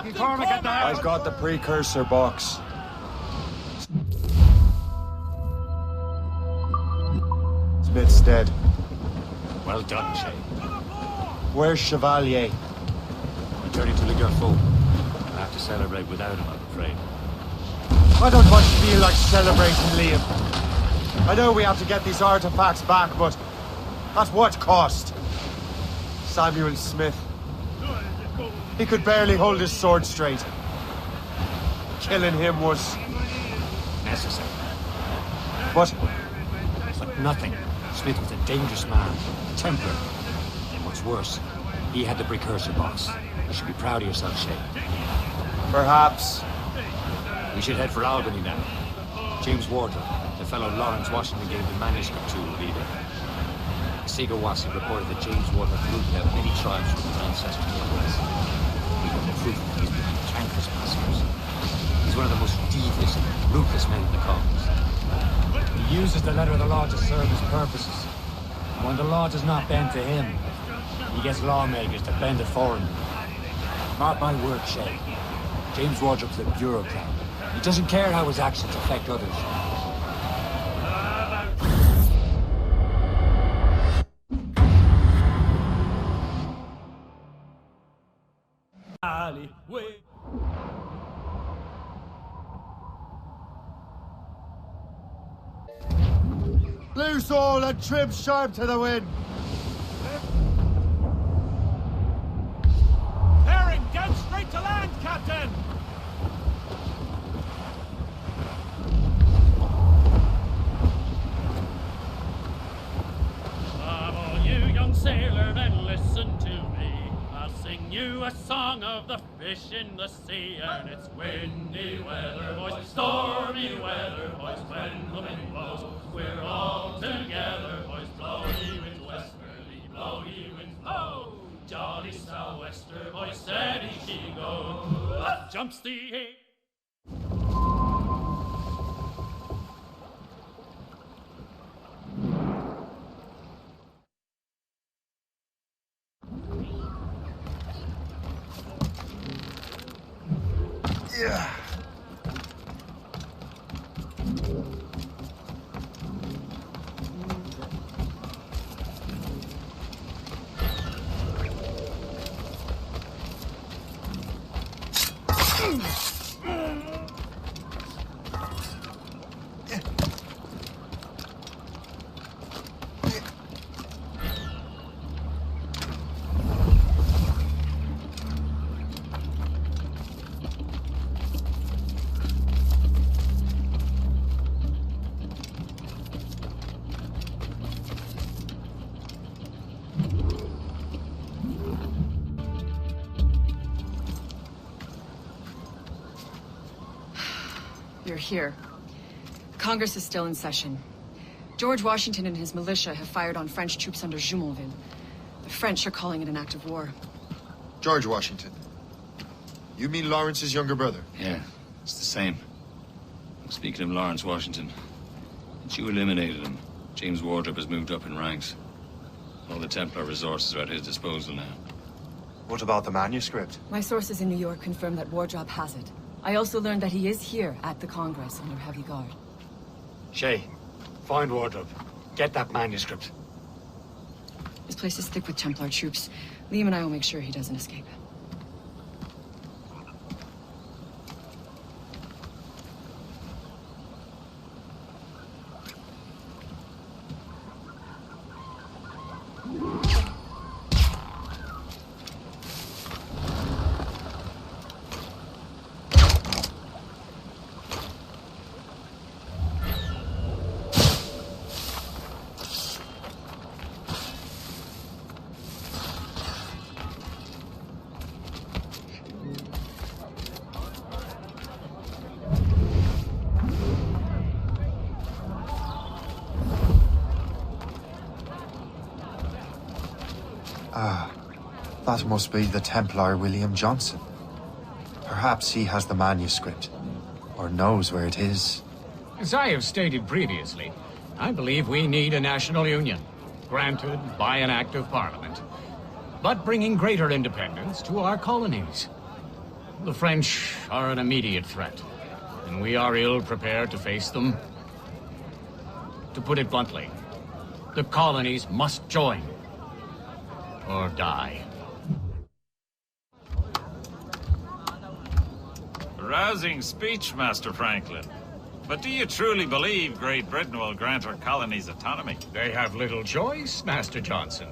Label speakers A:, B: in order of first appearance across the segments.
A: I've got the precursor box. Smith's dead.
B: Well done, Shay.
A: Where's Chevalier?
B: Returning to Le Garfou. I'll have to celebrate without him, I'm afraid.
A: I don't much feel like celebrating, Liam. I know we have to get these artifacts back, but at what cost? Samuel Smith. He could barely hold his sword straight. Killing him was...
B: necessary.
A: But
B: nothing. Smith was a dangerous man, a Templar. And what's worse, he had the precursor box. You should be proud of yourself, Shay.
A: perhaps.
B: We should head for Albany now. James Wardle, the fellow Lawrence Washington gave the manuscript to, will be there. Sigawasi reported that James Wardle rooted out many tribes from his ancestors in the West. We have the proof that he's been countless massacres. He's one of the most devious and ruthless men in the cause. He uses the letter of the law to serve his purposes. When the law does not bend to him, he gets lawmakers to bend it for him. Mark my word, Shay. James Wardrop's a bureaucrat. He doesn't care how his actions affect others.
A: Loose all and trim sharp to the wind.
C: Herring, dead straight to land, Captain! Come all you young sailormen, listen to me. I'll sing you a song of the fish in the sea, and it's windy weather, boys, stormy weather, boys, when the wind blows. We're all together, boys, blow ye winds westerly, blow ye winds blow. Jolly sou'wester, boys, steady she go. Up jumps the hay.
A: Yeah.
D: You're here. Congress is still in session. George Washington and his militia have fired on French troops under Jumonville. The French are calling it an act of war.
E: George Washington. You mean Lawrence's younger brother?
F: Yeah, it's the same. Speaking of Lawrence Washington, since you eliminated him, James Wardrop has moved up in ranks. All the Templar resources are at his disposal now.
E: What about the manuscript?
D: My sources in New York confirm that Wardrop has it. I also learned that he is here at the Congress under heavy guard.
B: Shay, find Wardrop. Get that manuscript.
D: This place is thick with Templar troops. Liam and I will make sure he doesn't escape.
E: That must be the Templar William Johnson. Perhaps he has the manuscript, or knows where it is.
G: As I have stated previously, I believe we need a national union, granted by an act of parliament, but bringing greater independence to our colonies. The French are an immediate threat, and we are ill prepared to face them. To put it bluntly, the colonies must join, or die.
H: Rousing speech, Master Franklin. But do you truly believe Great Britain will grant her colonies autonomy?
G: They have little choice, Master Johnson.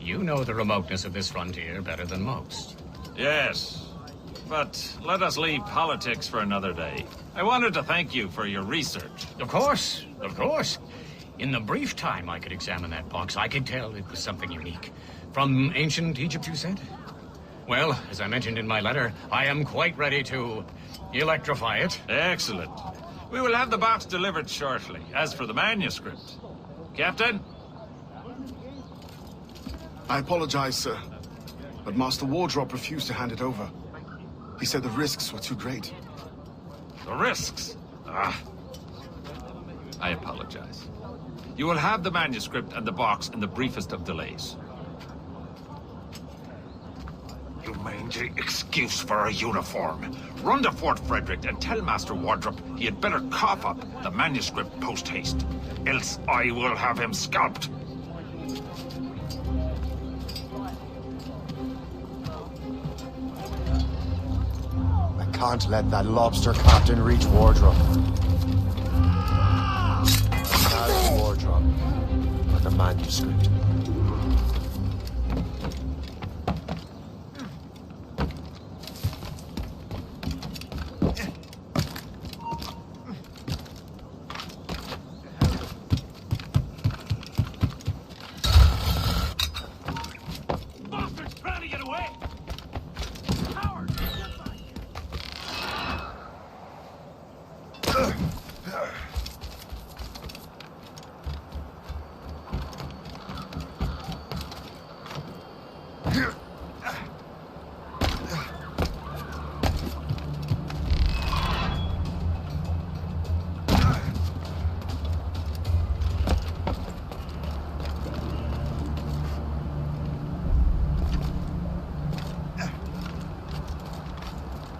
G: You know the remoteness of this frontier better than most.
H: Yes, but let us leave politics for another day. I wanted to thank you for your research.
G: Of course, of course. In the brief time I could examine that box, I could tell it was something unique. From ancient Egypt, you said? Well, as I mentioned in my letter, I am quite ready to electrify it.
H: Excellent. We will have the box delivered shortly. As for the manuscript... Captain?
I: I apologize, sir, but Master Wardrop refused to hand it over. He said the risks were too great.
H: The risks? Ah. I apologize. You will have the manuscript and the box in the briefest of delays.
J: You mangy excuse for a uniform. Run to Fort Frederick and tell Master Wardrop he had better cough up the manuscript post-haste. Else I will have him scalped.
A: I can't let that lobster captain reach Wardrop. Not Wardrop, but the manuscript.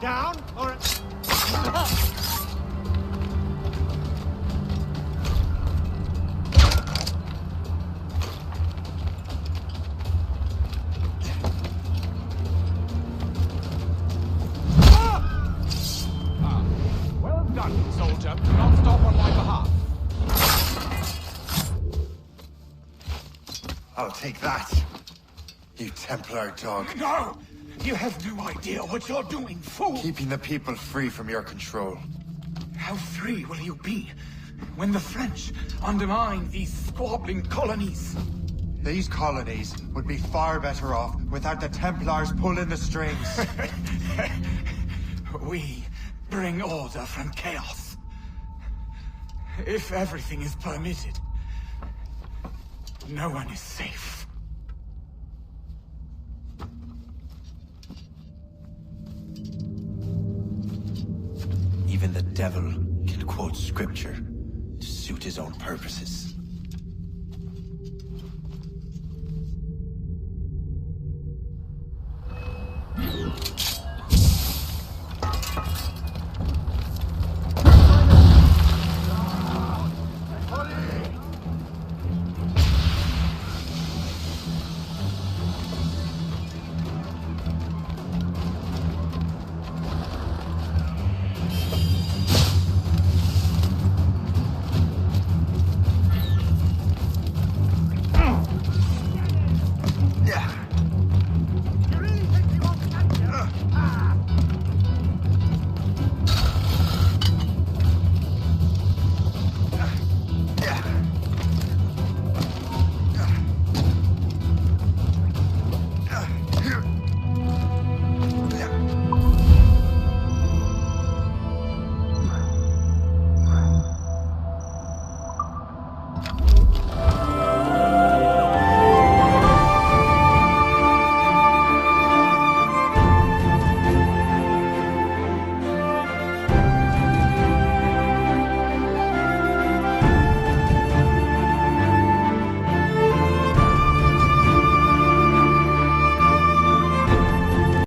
C: Down, or...
K: Well done, soldier. Do not stop on my behalf.
A: I'll take that, you Templar dog.
K: No! You have no idea what you're doing, fool!
A: Keeping the people free from your control.
K: How free will you be when the French undermine these squabbling colonies?
A: These colonies would be far better off without the Templars pulling the strings.
K: We bring order from chaos. If everything is permitted, no one is safe.
E: Even the devil can quote scripture to suit his own purposes.